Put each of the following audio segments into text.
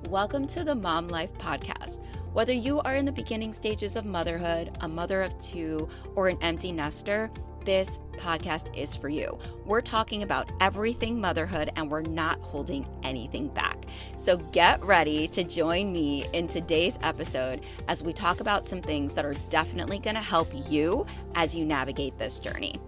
Welcome to the Momlife podcast. Whether you are in the beginning stages of motherhood, a mother of two, or an empty nester, this podcast is for you. We're talking about everything motherhood and we're not holding anything back. So get ready to join me in today's episode as we talk about some things that are definitely going to help you as you navigate this journey.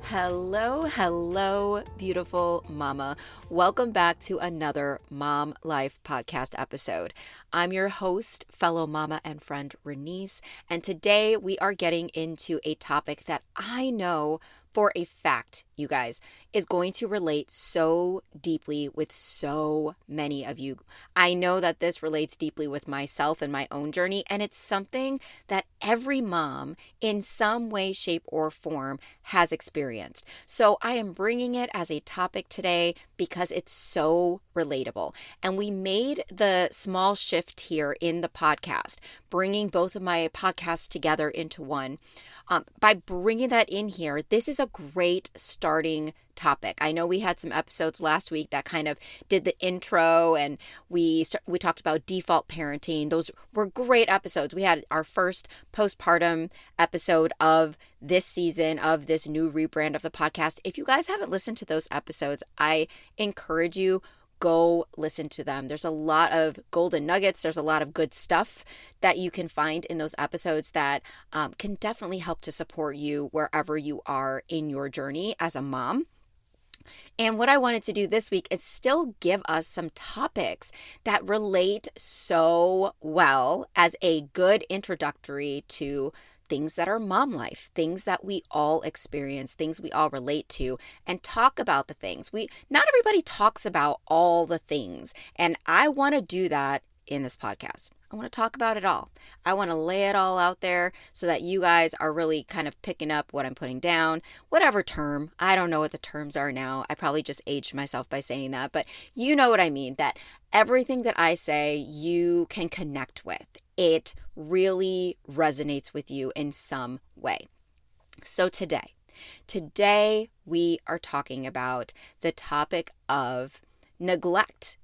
Hello, beautiful mama. Welcome back to another Momlife podcast episode. I'm your host, fellow mama and friend Renice, and today we are getting into a topic that I know for a fact, you guys, is going to relate so deeply with so many of you. I know that this relates deeply with myself and my own journey, and it's something that every mom in some way, shape, or form has experienced. So I am bringing it as a topic today because it's so relatable. And we made the small shift here in the podcast, bringing both of my podcasts together into one. By bringing that in here, this is a great starting topic. I know we had some episodes last week that kind of did the intro and we talked about default parenting. Those were great episodes. We had our first postpartum episode of this season of this new rebrand of the podcast. If you guys haven't listened to those episodes, I encourage you, go listen to them. There's a lot of golden nuggets. There's a lot of good stuff that you can find in those episodes that can definitely help to support you wherever you are in your journey as a mom. And what I wanted to do this week is still give us some topics that relate so well as a good introductory to things that are mom life, things that we all experience, things we all relate to, and talk about the things. Not everybody talks about all the things, and I want to do that in this podcast. I want to talk about it all. I want to lay it all out there so that you guys are really kind of picking up what I'm putting down, whatever term. I don't know what the terms are now. I probably just aged myself by saying that, but you know what I mean, that everything that I say you can connect with. It really resonates with you in some way. So today we are talking about the topic of neglect,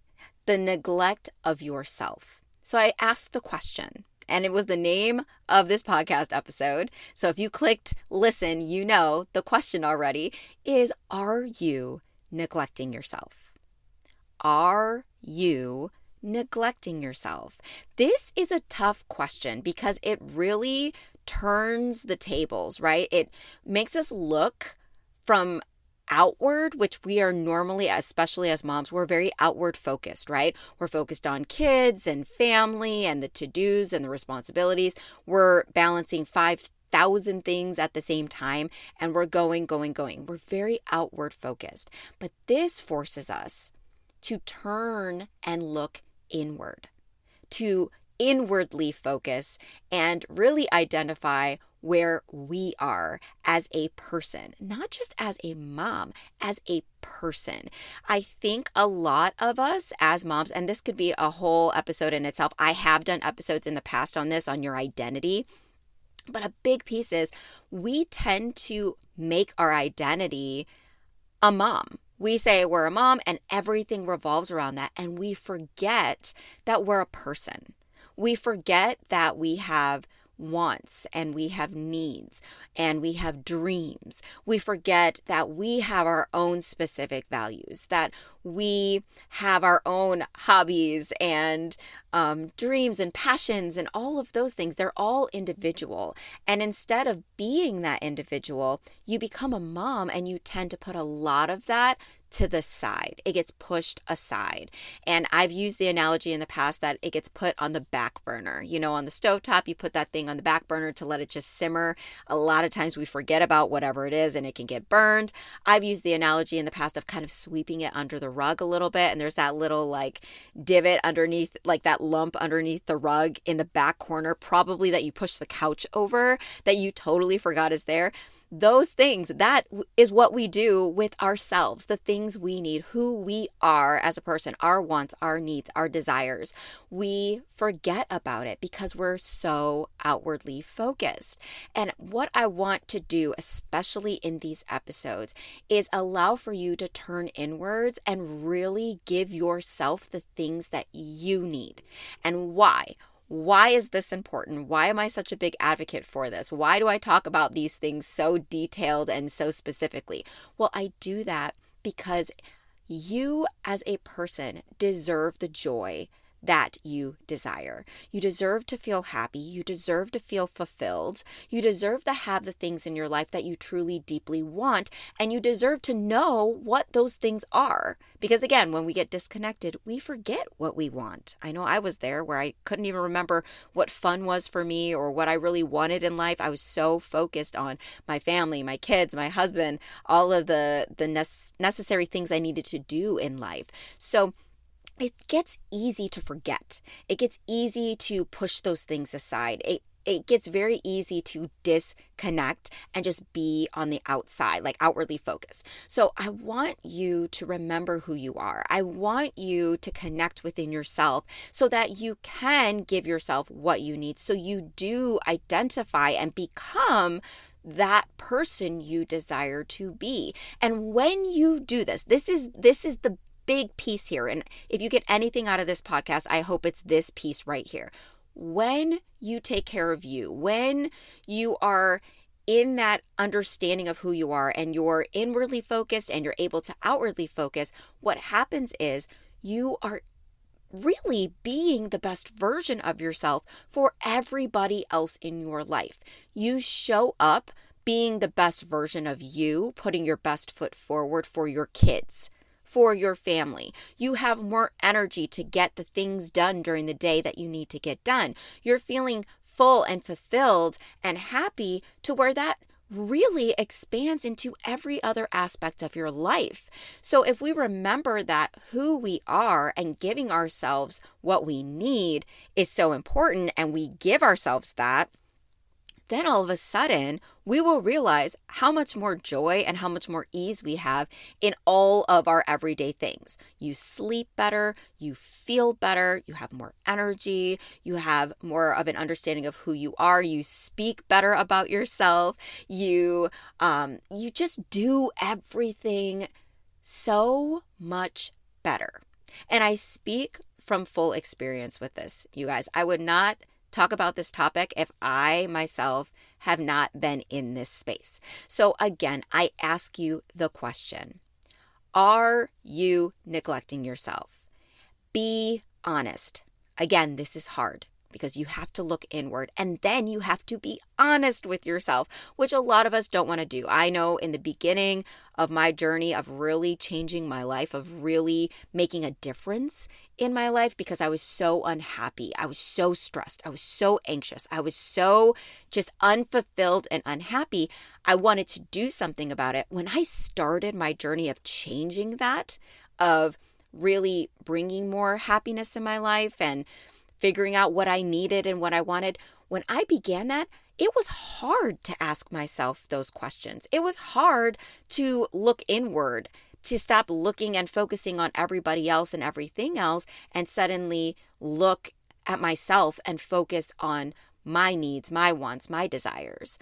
the neglect of yourself. So I asked the question, and it was the name of this podcast episode. So if you clicked listen, you know the question already is, are you neglecting yourself? Are you neglecting yourself? This is a tough question because it really turns the tables, right? It makes us look from outward, which we are normally, especially as moms, we're very outward focused, right? We're focused on kids and family and the to-dos and the responsibilities. We're balancing 5,000 things at the same time, and we're going. We're very outward focused. But this forces us to turn and look inward, to inwardly focus and really identify where we are as a person, not just as a mom, as a person. I think a lot of us as moms, and this could be a whole episode in itself. I have done episodes in the past on this, on your identity. But a big piece is we tend to make our identity a mom. We say we're a mom and everything revolves around that. And we forget that we're a person. We forget that we have wants and we have needs and we have dreams. We forget that we have our own specific values, that we have our own hobbies and dreams and passions and all of those things. They're all individual. And instead of being that individual, you become a mom and you tend to put a lot of that to the side. It gets pushed aside. And I've used the analogy in the past that it gets put on the back burner. You know, on the stovetop, you put that thing on the back burner to let it just simmer. A lot of times we forget about whatever it is and it can get burned. I've used the analogy in the past of kind of sweeping it under the rug a little bit. And there's that little like divot underneath, like that lump underneath the rug in the back corner, probably that you push the couch over, that you totally forgot is there. those things, that is what we do with ourselves, the things we need, who we are as a person, our wants, our needs, our desires. We forget about it because we're so outwardly focused. And what I want to do, especially in these episodes, is allow for you to turn inwards and really give yourself the things that you need. And why? Why is this important? Why am I such a big advocate for this? Why do I talk about these things so detailed and so specifically? Well, I do that because you as a person deserve the joy that you desire. You deserve to feel happy. You deserve to feel fulfilled. You deserve to have the things in your life that you truly deeply want. And you deserve to know what those things are. Because again, when we get disconnected, we forget what we want. I know I was there where I couldn't even remember what fun was for me or what I really wanted in life. I was so focused on my family, my kids, my husband, all of the necessary things I needed to do in life. So it gets easy to forget. It gets easy to push those things aside. It gets very easy to disconnect and just be on the outside, like outwardly focused. So I want you to remember who you are. I want you to connect within yourself so that you can give yourself what you need. So you do identify and become that person you desire to be. And when you do this, this is the big piece here. And if you get anything out of this podcast, I hope it's this piece right here. When you take care of you, when you are in that understanding of who you are and you're inwardly focused and you're able to outwardly focus, what happens is you are really being the best version of yourself for everybody else in your life. You show up being the best version of you, putting your best foot forward for your kids, for your family. You have more energy to get the things done during the day that you need to get done. You're feeling full and fulfilled and happy to where that really expands into every other aspect of your life. So if we remember that who we are and giving ourselves what we need is so important, and we give ourselves that, then all of a sudden, we will realize how much more joy and how much more ease we have in all of our everyday things. You sleep better, you feel better, you have more energy, you have more of an understanding of who you are, you speak better about yourself, you just do everything so much better. And I speak from full experience with this, you guys. I would not talk about this topic if I myself have not been in this space. So again, I ask you the question, are you neglecting yourself? Be honest. Again, this is hard because you have to look inward and then you have to be honest with yourself, which a lot of us don't want to do. I know in the beginning of my journey of really changing my life, of really making a difference in my life, because I was so unhappy, I was so stressed, I was so anxious, I was so just unfulfilled and unhappy, I wanted to do something about it. When I started my journey of changing that, of really bringing more happiness in my life and figuring out what I needed and what I wanted, when I began that, it was hard to ask myself those questions. It was hard to look inward, to stop looking and focusing on everybody else and everything else, and suddenly look at myself and focus on my needs, my wants, my desires.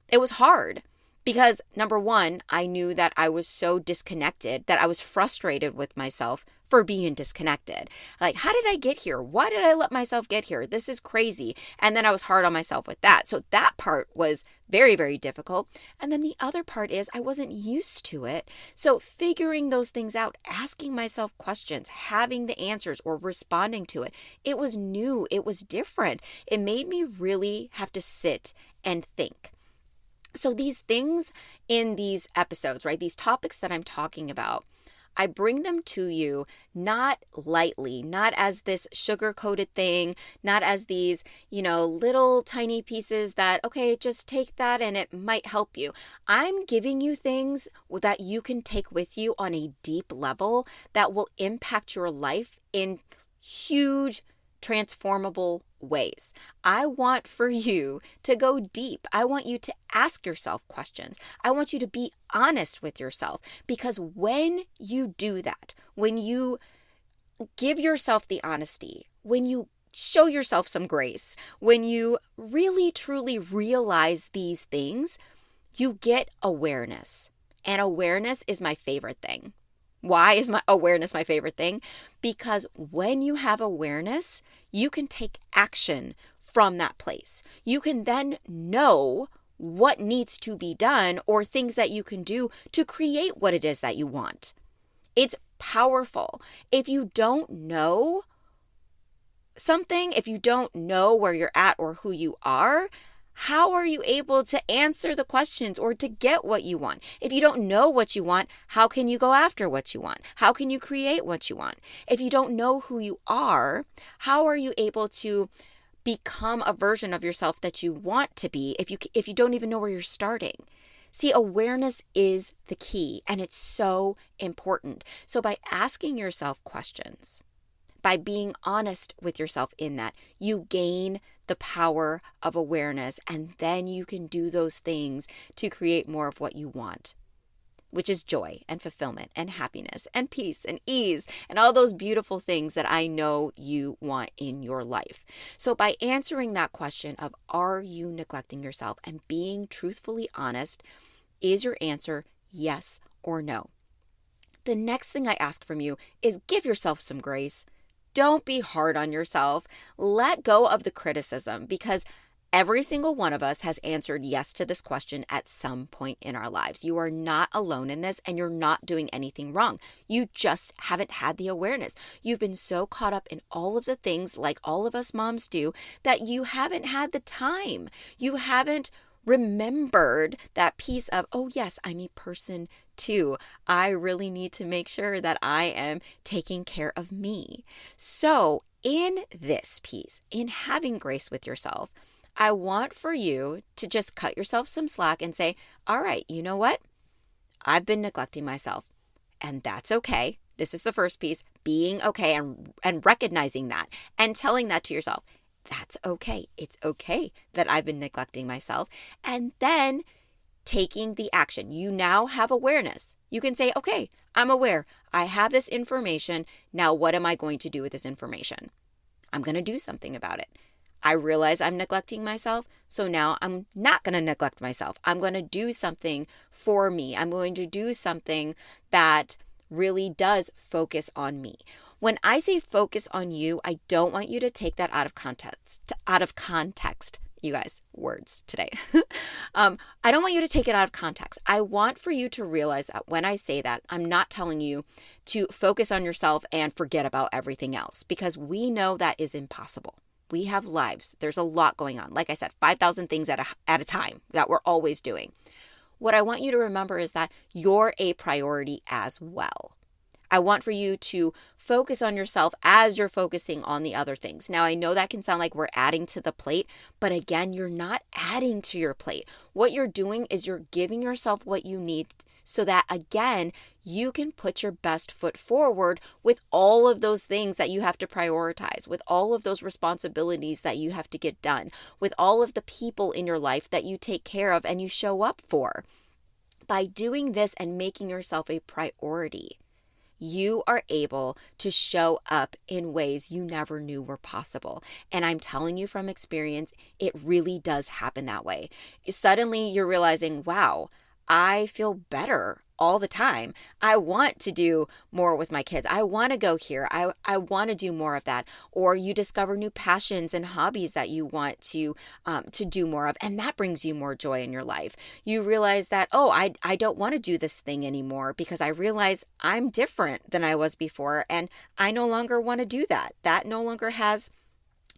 It was hard because, number one, I knew that I was so disconnected that I was frustrated with myself for being disconnected. Like, how did I get here? Why did I let myself get here? This is crazy. And then I was hard on myself with that. So that part was very, very difficult. And then the other part is I wasn't used to it. So figuring those things out, asking myself questions, having the answers or responding to it, it was new. It was different. It made me really have to sit and think. So these things in these episodes, right? These topics that I'm talking about, I bring them to you not lightly, not as this sugar-coated thing, not as these, little tiny pieces that, okay, just take that and it might help you. I'm giving you things that you can take with you on a deep level that will impact your life in huge, transformable ways. I want for you to go deep. I want you to ask yourself questions. I want you to be honest with yourself, because when you do that, when you give yourself the honesty, when you show yourself some grace, when you really truly realize these things, you get awareness. And awareness is my favorite thing. Why is my awareness my favorite thing? Because when you have awareness, you can take action from that place. You can then know what needs to be done or things that you can do to create what it is that you want. It's powerful. If you don't know something, if you don't know where you're at or who you are, how are you able to answer the questions or to get what you want? If you don't know what you want, how can you go after what you want? How can you create what you want? If you don't know who you are, how are you able to become a version of yourself that you want to be if you don't even know where you're starting? See, awareness is the key, and it's so important. So by asking yourself questions, by being honest with yourself in that, you gain the power of awareness, and then you can do those things to create more of what you want, which is joy and fulfillment and happiness and peace and ease and all those beautiful things that I know you want in your life. So by answering that question of, are you neglecting yourself, and being truthfully honest, is your answer yes or no? The next thing I ask from you is give yourself some grace. Don't be hard on yourself. Let go of the criticism, because every single one of us has answered yes to this question at some point in our lives. You are not alone in this, and you're not doing anything wrong. You just haven't had the awareness. You've been so caught up in all of the things, like all of us moms do, that you haven't had the time. You haven't remembered that piece of, oh yes, I'm a person too. I really need to make sure that I am taking care of me. So in this piece, in having grace with yourself, I want for you to just cut yourself some slack and say, all right, you know what? I've been neglecting myself, and that's okay. This is the first piece, being okay and recognizing that and telling that to yourself. That's okay. It's okay that I've been neglecting myself. And then taking the action. You now have awareness. You can say, okay, I'm aware. I have this information. Now, what am I going to do with this information? I'm going to do something about it. I realize I'm neglecting myself, so now I'm not going to neglect myself. I'm going to do something for me. I'm going to do something that really does focus on me. When I say focus on you, I don't want you to take that out of context. You guys, words today. I don't want you to take it out of context. I want for you to realize that when I say that, I'm not telling you to focus on yourself and forget about everything else, because we know that is impossible. We have lives. There's a lot going on. Like I said, 5,000 things at a time that we're always doing. What I want you to remember is that you're a priority as well. I want for you to focus on yourself as you're focusing on the other things. Now, I know that can sound like we're adding to the plate, but again, you're not adding to your plate. What you're doing is you're giving yourself what you need so that, again, you can put your best foot forward with all of those things that you have to prioritize, with all of those responsibilities that you have to get done, with all of the people in your life that you take care of and you show up for. By doing this and making yourself a priority, you are able to show up in ways you never knew were possible. And I'm telling you from experience, it really does happen that way. Suddenly you're realizing, wow, I feel better all the time. I want to do more with my kids. I want to go here. I want to do more of that. Or you discover new passions and hobbies that you want to do more of, and that brings you more joy in your life. You realize that, oh, I don't want to do this thing anymore because I realize I'm different than I was before, and I no longer want to do that. That no longer has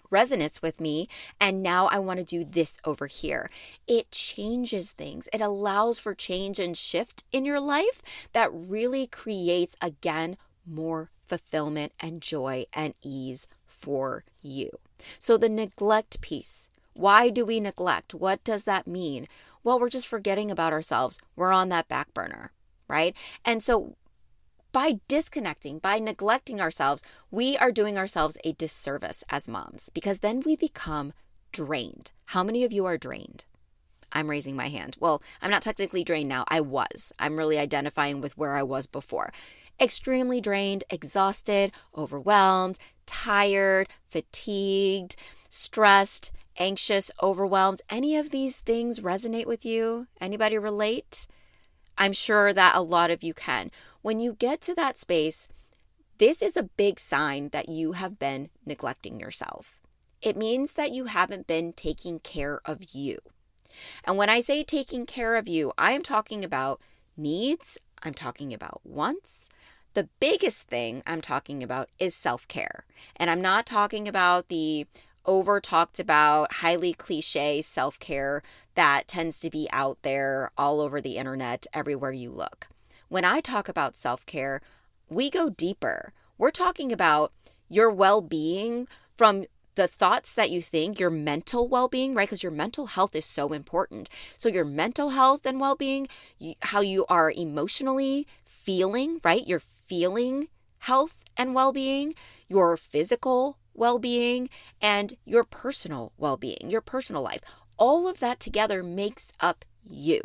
resonance with me, and now I want to do this over here. It changes things. It allows for change and shift in your life that really creates, again, more fulfillment and joy and ease for you. So the neglect piece. Why do we neglect? What does that mean? Well, we're just forgetting about ourselves. We're on that back burner, right? And so by disconnecting, by neglecting ourselves, we are doing ourselves a disservice as moms because then we become drained. How many of you are drained? I'm raising my hand. Well, I'm not technically drained now. I was. I'm really identifying with where I was before. Extremely drained, exhausted, overwhelmed, tired, fatigued, stressed, anxious, overwhelmed. Any of these things resonate with you? Anybody relate? I'm sure that a lot of you can. When you get to that space, this is a big sign that you have been neglecting yourself. It means that you haven't been taking care of you. And when I say taking care of you, I am talking about needs. I'm talking about wants. The biggest thing I'm talking about is self-care. And I'm not talking about the over talked about, highly cliche self-care that tends to be out there all over the internet, everywhere you look. When I talk about self-care, we go deeper. We're talking about your well-being from the thoughts that you think, your mental well-being, right? Because your mental health is so important. So your mental health and well-being, how you are emotionally feeling, right? Your feeling health and well-being, your physical well-being, and your personal well-being, your personal life. All of that together makes up you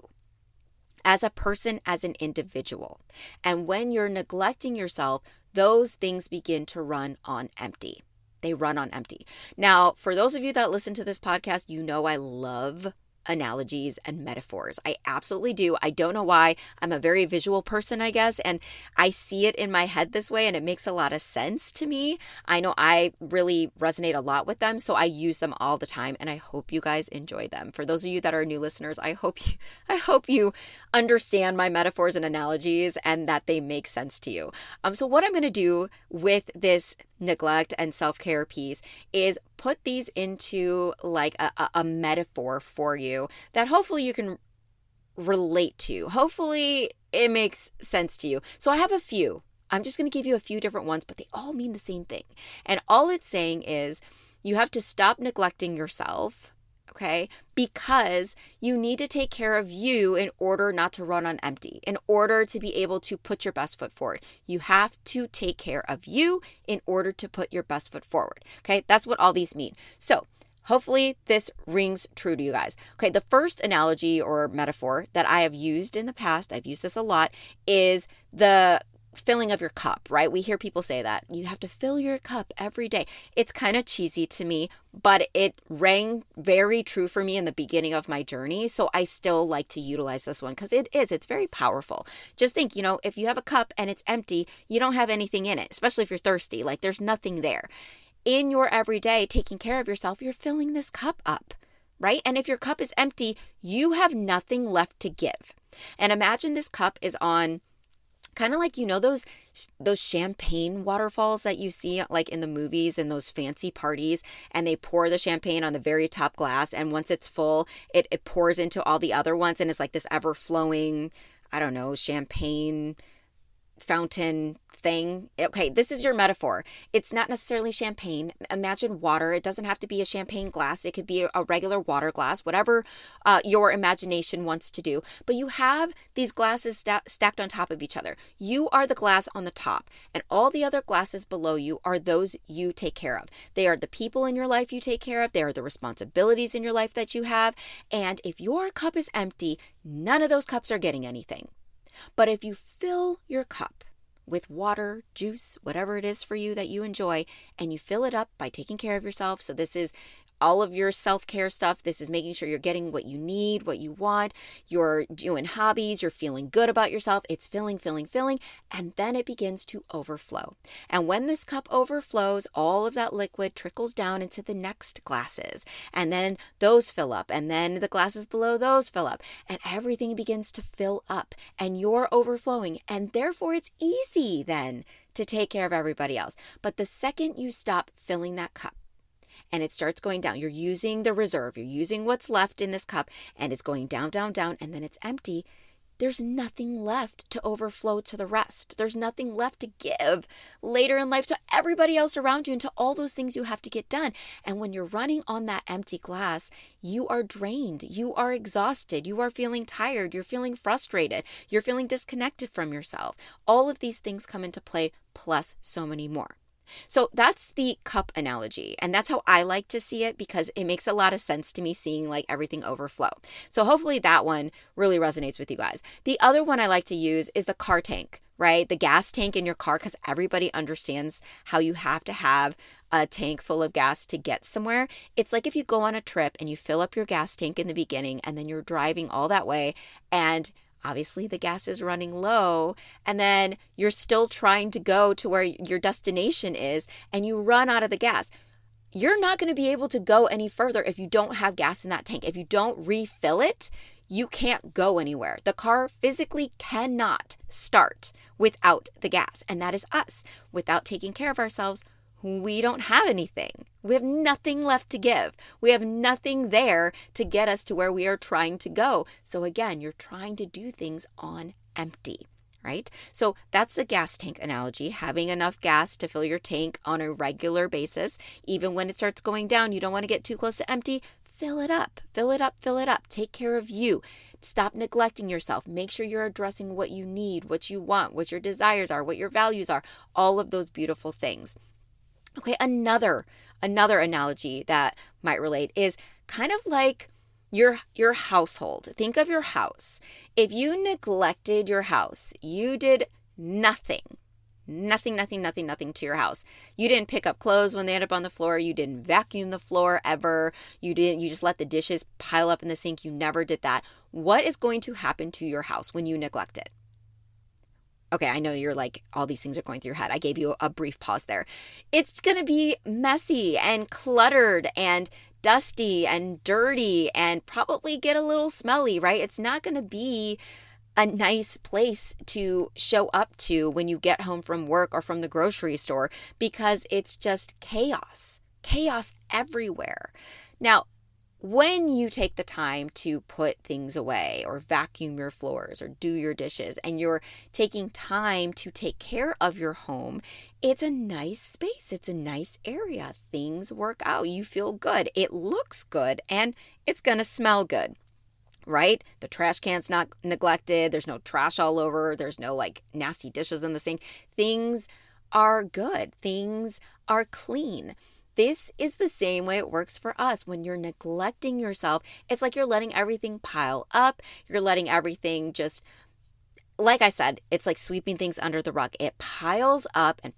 as a person, as an individual. And when you're neglecting yourself, those things begin to run on empty. They run on empty. Now, for those of you that listen to this podcast, you know I love analogies and metaphors. I absolutely do. I don't know why. I'm a very visual person, I guess, and I see it in my head this way, and it makes a lot of sense to me. I know I really resonate a lot with them, so I use them all the time, and I hope you guys enjoy them. For those of you that are new listeners, I hope you understand my metaphors and analogies and that they make sense to you. So what I'm going to do with this neglect and self-care piece is put these into like a metaphor for you that hopefully you can relate to. Hopefully it makes sense to you. So I have a few. I'm just going to give you a few different ones, but they all mean the same thing. And all it's saying is you have to stop neglecting yourself, okay? Because you need to take care of you in order not to run on empty, in order to be able to put your best foot forward. You have to take care of you in order to put your best foot forward, okay? That's what all these mean. So hopefully this rings true to you guys. Okay, the first analogy or metaphor that I have used in the past, I've used this a lot, is the filling of your cup, right? We hear people say that you have to fill your cup every day. It's kind of cheesy to me, but it rang very true for me in the beginning of my journey. So I still like to utilize this one because it's very powerful. Just think, if you have a cup and it's empty, you don't have anything in it, especially if you're thirsty, like there's nothing there. In your everyday taking care of yourself, you're filling this cup up, right? And if your cup is empty, you have nothing left to give. And imagine this cup is on kind of like, those champagne waterfalls that you see like in the movies and those fancy parties, and they pour the champagne on the very top glass. And once it's full, it pours into all the other ones. And it's like this ever flowing, I don't know, champagne fountain thing. Okay, this is your metaphor. It's not necessarily champagne. Imagine water. It doesn't have to be a champagne glass. It could be a regular water glass, whatever your imagination wants to do. But you have these glasses stacked on top of each other. You are the glass on the top, and all the other glasses below you are those you take care of. They are the people in your life you take care of. They are the responsibilities in your life that you have. And if your cup is empty, none of those cups are getting anything. But if you fill your cup with water, juice, whatever it is for you that you enjoy, and you fill it up by taking care of yourself. So this is all of your self-care stuff. This is making sure you're getting what you need, what you want. You're doing hobbies. You're feeling good about yourself. It's filling, and then it begins to overflow. And when this cup overflows, all of that liquid trickles down into the next glasses, and then those fill up, and then the glasses below those fill up, and everything begins to fill up, and you're overflowing, and therefore it's easy then to take care of everybody else. But the second you stop filling that cup, and it starts going down, you're using the reserve, you're using what's left in this cup, and it's going down, and then it's empty, there's nothing left to overflow to the rest. There's nothing left to give later in life to everybody else around you and to all those things you have to get done. And when you're running on that empty glass, you are drained, you are exhausted, you are feeling tired, you're feeling frustrated, you're feeling disconnected from yourself. All of these things come into play, plus so many more. So that's the cup analogy. And that's how I like to see it because it makes a lot of sense to me seeing like everything overflow. So hopefully that one really resonates with you guys. The other one I like to use is the car tank, right? The gas tank in your car, because everybody understands how you have to have a tank full of gas to get somewhere. It's like if you go on a trip and you fill up your gas tank in the beginning and then you're driving all that way and obviously the gas is running low and then you're still trying to go to where your destination is and you run out of the gas. You're not going to be able to go any further if you don't have gas in that tank. If you don't refill it, you can't go anywhere. The car physically cannot start without the gas. And that is us. Without taking care of ourselves, we don't have anything. We have nothing left to give. We have nothing there to get us to where we are trying to go. So again, you're trying to do things on empty, right? So that's the gas tank analogy, having enough gas to fill your tank on a regular basis. Even when it starts going down, you don't want to get too close to empty. Fill it up, fill it up, fill it up. Take care of you. Stop neglecting yourself. Make sure you're addressing what you need, what you want, what your desires are, what your values are, all of those beautiful things. Okay, another analogy that might relate is kind of like your household. Think of your house. If you neglected your house, you did nothing to your house. You didn't pick up clothes when they ended up on the floor. You didn't vacuum the floor ever. You just let the dishes pile up in the sink. You never did that. What is going to happen to your house when you neglect it? Okay, I know you're like, all these things are going through your head. I gave you a brief pause there. It's going to be messy and cluttered and dusty and dirty and probably get a little smelly, right? It's not going to be a nice place to show up to when you get home from work or from the grocery store because it's just chaos everywhere. Now, when you take the time to put things away or vacuum your floors or do your dishes and you're taking time to take care of your home, it's a nice space. It's a nice area. Things work out. You feel good. It looks good and it's going to smell good, right? The trash can's not neglected. There's no trash all over. There's no like nasty dishes in the sink. Things are good. Things are clean. This is the same way it works for us. When you're neglecting yourself, it's like you're letting everything pile up. You're letting everything just, like I said, it's like sweeping things under the rug. It piles up, and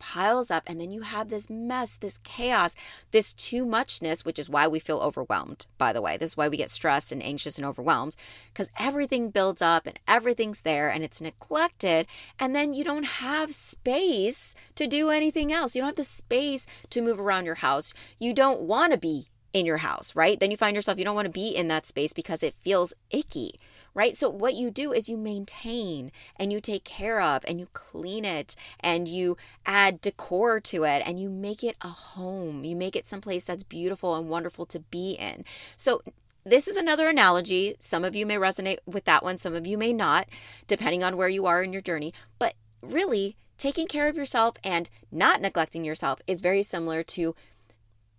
then you have this mess, this chaos, this too muchness, which is why we feel overwhelmed, by the way. This is why we get stressed and anxious and overwhelmed, because everything builds up and everything's there and it's neglected, and then you don't have space to do anything else. You don't have the space to move around your house. You don't want to be in your house, right? Then you find yourself, you don't want to be in that space because it feels icky, right? So what you do is you maintain and you take care of and you clean it and you add decor to it and you make it a home. You make it someplace that's beautiful and wonderful to be in. So this is another analogy. Some of you may resonate with that one. Some of you may not, depending on where you are in your journey. But really, taking care of yourself and not neglecting yourself is very similar to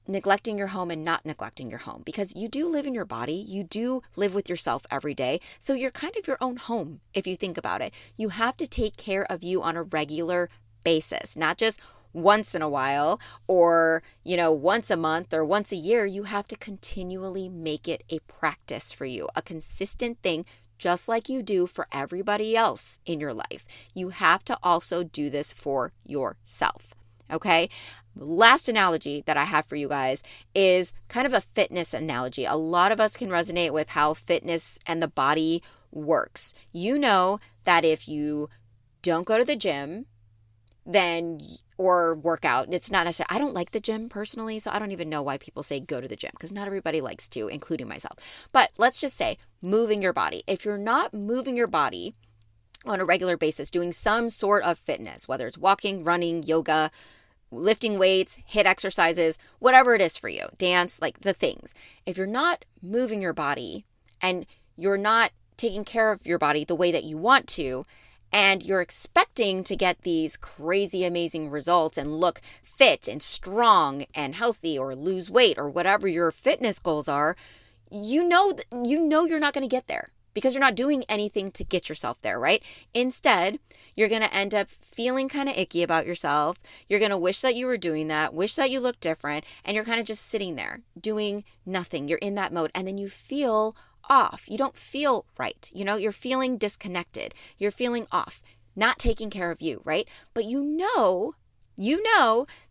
neglecting your home and not neglecting your home, because you do live in your body. You do live with yourself every day. So you're kind of your own home if you think about it. You have to take care of you on a regular basis, not just once in a while or, once a month or once a year. You have to continually make it a practice for you, a consistent thing, just like you do for everybody else in your life. You have to also do this for yourself. Okay. Last analogy that I have for you guys is kind of a fitness analogy. A lot of us can resonate with how fitness and the body works. You know that if you don't go to the gym, or work out, it's not necessarily, I don't like the gym personally, so I don't even know why people say go to the gym, because not everybody likes to, including myself. But let's just say moving your body. If you're not moving your body on a regular basis, doing some sort of fitness, whether it's walking, running, yoga, lifting weights, HIIT exercises, whatever it is for you, dance, like the things. If you're not moving your body and you're not taking care of your body the way that you want to, and you're expecting to get these crazy, amazing results and look fit and strong and healthy or lose weight or whatever your fitness goals are, you know you're not going to get there because you're not doing anything to get yourself there, right? Instead, you're going to end up feeling kind of icky about yourself. You're going to wish that you were doing that, wish that you looked different, and you're kind of just sitting there doing nothing. You're in that mode, and then you feel off. You don't feel right. You're feeling disconnected. You're feeling off, not taking care of you, right? But you know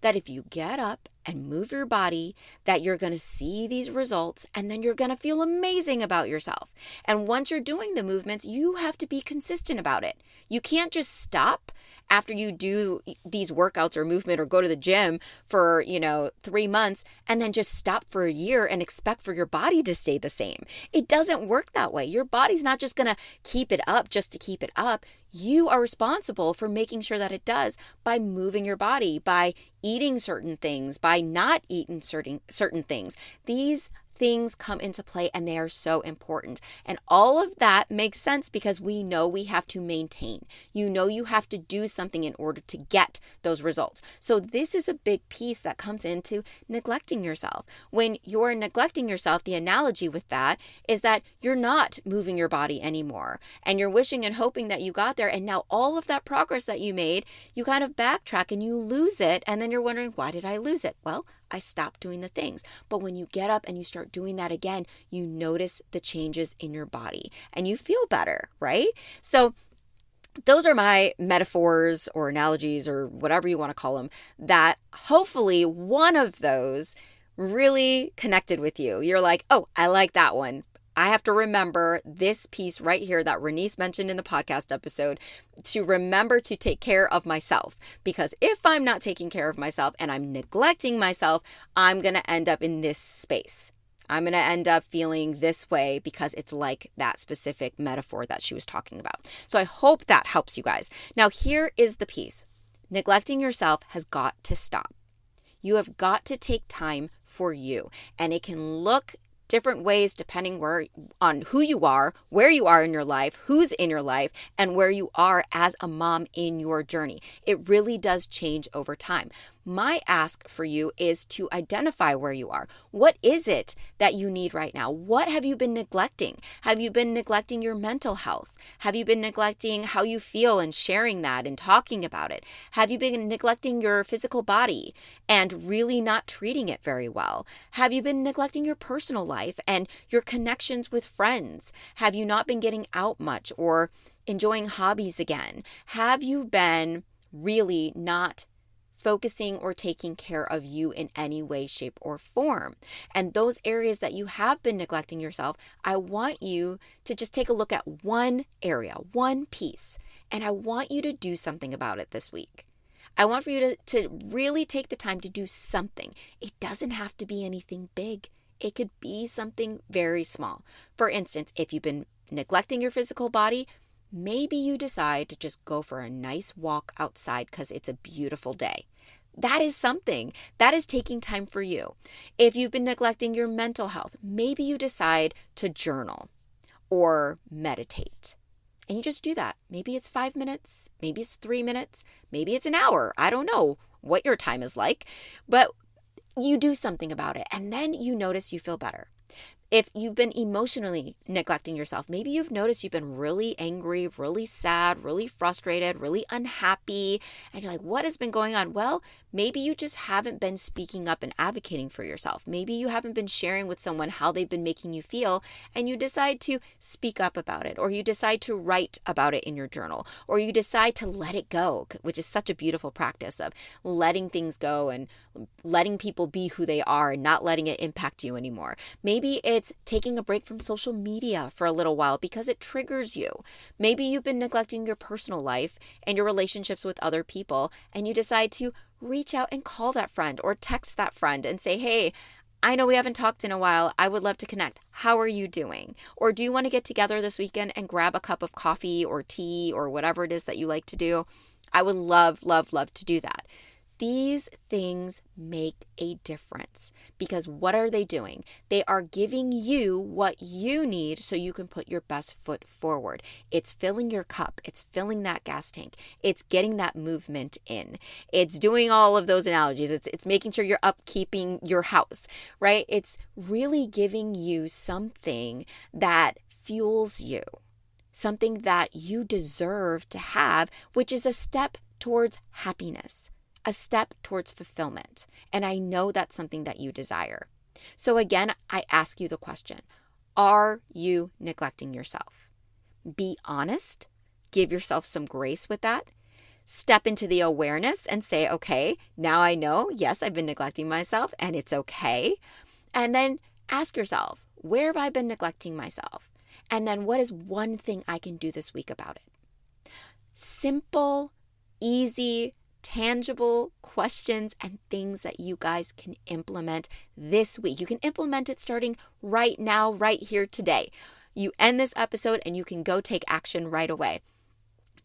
that if you get up and move your body, that you're going to see these results, and then you're going to feel amazing about yourself. And once you're doing the movements, you have to be consistent about it. You can't just stop after you do these workouts or movement or go to the gym for, 3 months and then just stop for a year and expect for your body to stay the same. It doesn't work that way. Your body's not just going to keep it up just to keep it up. You are responsible for making sure that it does by moving your body, by eating certain things, by not eating certain things. These things come into play, and they are so important. And all of that makes sense because we know we have to maintain. You have to do something in order to get those results. So this is a big piece that comes into neglecting yourself. When you're neglecting yourself, the analogy with that is that you're not moving your body anymore, and you're wishing and hoping that you got there, and now all of that progress that you made, you kind of backtrack and you lose it, and then you're wondering, why did I lose it? Well, I stopped doing the things. But when you get up and you start doing that again, you notice the changes in your body and you feel better, right? So those are my metaphors or analogies or whatever you want to call them, that hopefully one of those really connected with you. You're like, oh, I like that one. I have to remember this piece right here that Renice mentioned in the podcast episode, to remember to take care of myself. Because if I'm not taking care of myself and I'm neglecting myself, I'm going to end up in this space. I'm going to end up feeling this way because it's like that specific metaphor that she was talking about. So I hope that helps you guys. Now, here is the piece. Neglecting yourself has got to stop. You have got to take time for you. And it can look different ways depending on who you are, where you are in your life, who's in your life, and where you are as a mom in your journey. It really does change over time. My ask for you is to identify where you are. What is it that you need right now? What have you been neglecting? Have you been neglecting your mental health? Have you been neglecting how you feel and sharing that and talking about it? Have you been neglecting your physical body and really not treating it very well? Have you been neglecting your personal life and your connections with friends? Have you not been getting out much or enjoying hobbies again? Have you been really not focusing or taking care of you in any way, shape, or form? And those areas that you have been neglecting yourself, I want you to just take a look at one area, one piece, and I want you to do something about it this week. I want for you to really take the time to do something. It doesn't have to be anything big. It could be something very small. For instance, if you've been neglecting your physical body, maybe you decide to just go for a nice walk outside because it's a beautiful day. That is something. That is taking time for you. If you've been neglecting your mental health, maybe you decide to journal or meditate. And you just do that. Maybe it's 5 minutes, maybe it's 3 minutes, maybe it's an hour. I don't know what your time is like, but you do something about it. And then you notice you feel better. If you've been emotionally neglecting yourself, maybe you've noticed you've been really angry, really sad, really frustrated, really unhappy, and you're like, what has been going on? Well, maybe you just haven't been speaking up and advocating for yourself. Maybe you haven't been sharing with someone how they've been making you feel, and you decide to speak up about it, or you decide to write about it in your journal, or you decide to let it go, which is such a beautiful practice of letting things go and letting people be who they are and not letting it impact you anymore. Maybe it's taking a break from social media for a little while because it triggers you. Maybe you've been neglecting your personal life and your relationships with other people, and you decide to reach out and call that friend or text that friend and say, hey, I know we haven't talked in a while. I would love to connect. How are you doing? Or do you want to get together this weekend and grab a cup of coffee or tea or whatever it is that you like to do? I would love, love, love to do that. These things make a difference because what are they doing? They are giving you what you need so you can put your best foot forward. It's filling your cup. It's filling that gas tank. It's getting that movement in. It's doing all of those analogies. It's making sure you're upkeeping your house, right? It's really giving you something that fuels you, something that you deserve to have, which is a step towards happiness, a step towards fulfillment. And I know that's something that you desire. So again, I ask you the question, are you neglecting yourself? Be honest. Give yourself some grace with that. Step into the awareness and say, okay, now I know, yes, I've been neglecting myself and it's okay. And then ask yourself, where have I been neglecting myself? And then what is one thing I can do this week about it? Simple, easy, tangible questions and things that you guys can implement this week. You can implement it starting right now, right here today. You end this episode and you can go take action right away.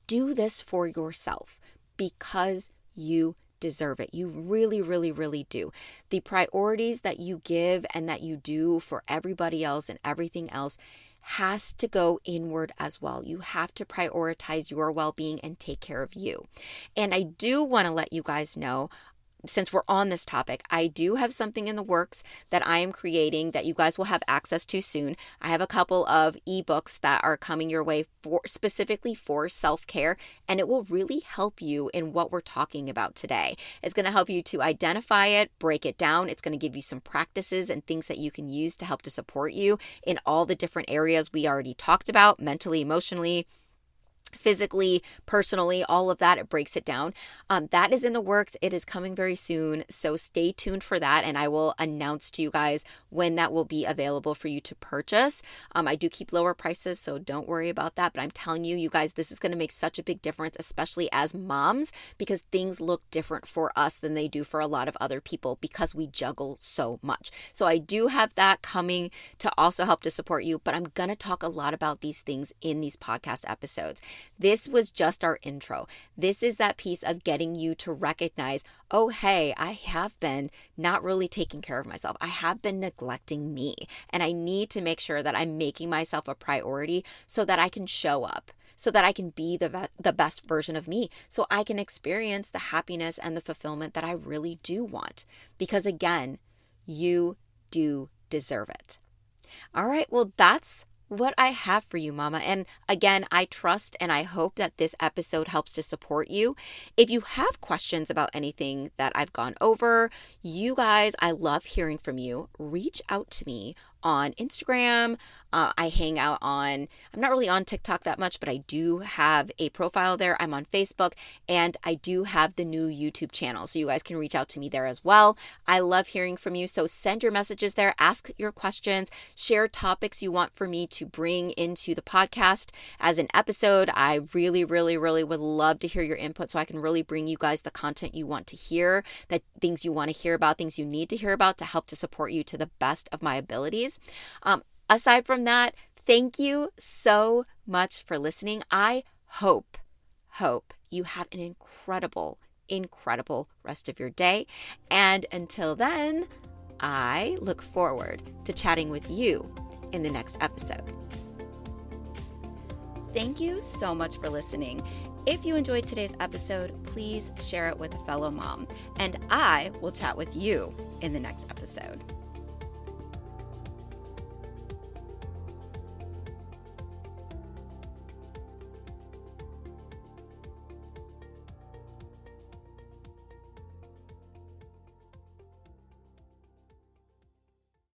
Do this for yourself because you deserve it. You really, really, really do. The priorities that you give and that you do for everybody else and everything else has to go inward as well. You have to prioritize your well-being and take care of you. And I do want to let you guys know, since we're on this topic, I do have something in the works that I am creating that you guys will have access to soon. I have a couple of ebooks that are coming your way specifically for self-care, and it will really help you in what we're talking about today. It's going to help you to identify it, break it down. It's going to give you some practices and things that you can use to help to support you in all the different areas we already talked about, mentally, emotionally, physically, personally, all of that. It breaks it down. That is in the works. It is coming very soon. So stay tuned for that. And I will announce to you guys when that will be available for you to purchase. I do keep lower prices, so don't worry about that. But I'm telling you, you guys, this is going to make such a big difference, especially as moms, because things look different for us than they do for a lot of other people because we juggle so much. So I do have that coming to also help to support you, but I'm going to talk a lot about these things in these podcast episodes. This was just our intro. This is that piece of getting you to recognize, oh, hey, I have been not really taking care of myself. I have been neglecting me, and I need to make sure that I'm making myself a priority so that I can show up, so that I can be the best version of me, so I can experience the happiness and the fulfillment that I really do want. Because again, you do deserve it. All right, well, that's what I have for you, Mama. And again, I trust and I hope that this episode helps to support you. If you have questions about anything that I've gone over, you guys, I love hearing from you. Reach out to me on Instagram. I hang out I'm not really on TikTok that much, but I do have a profile there. I'm on Facebook, and I do have the new YouTube channel. So you guys can reach out to me there as well. I love hearing from you. So send your messages there, ask your questions, share topics you want for me to bring into the podcast as an episode. I really, really, really would love to hear your input so I can really bring you guys the content you want to hear, that things you want to hear about, things you need to hear about to help to support you to the best of my abilities. Aside from that, thank you so much for listening. I hope you have an incredible rest of your day. And until then, I look forward to chatting with you in the next episode. Thank you so much for listening. If you enjoyed today's episode, please share it with a fellow mom, and I will chat with you in the next episode.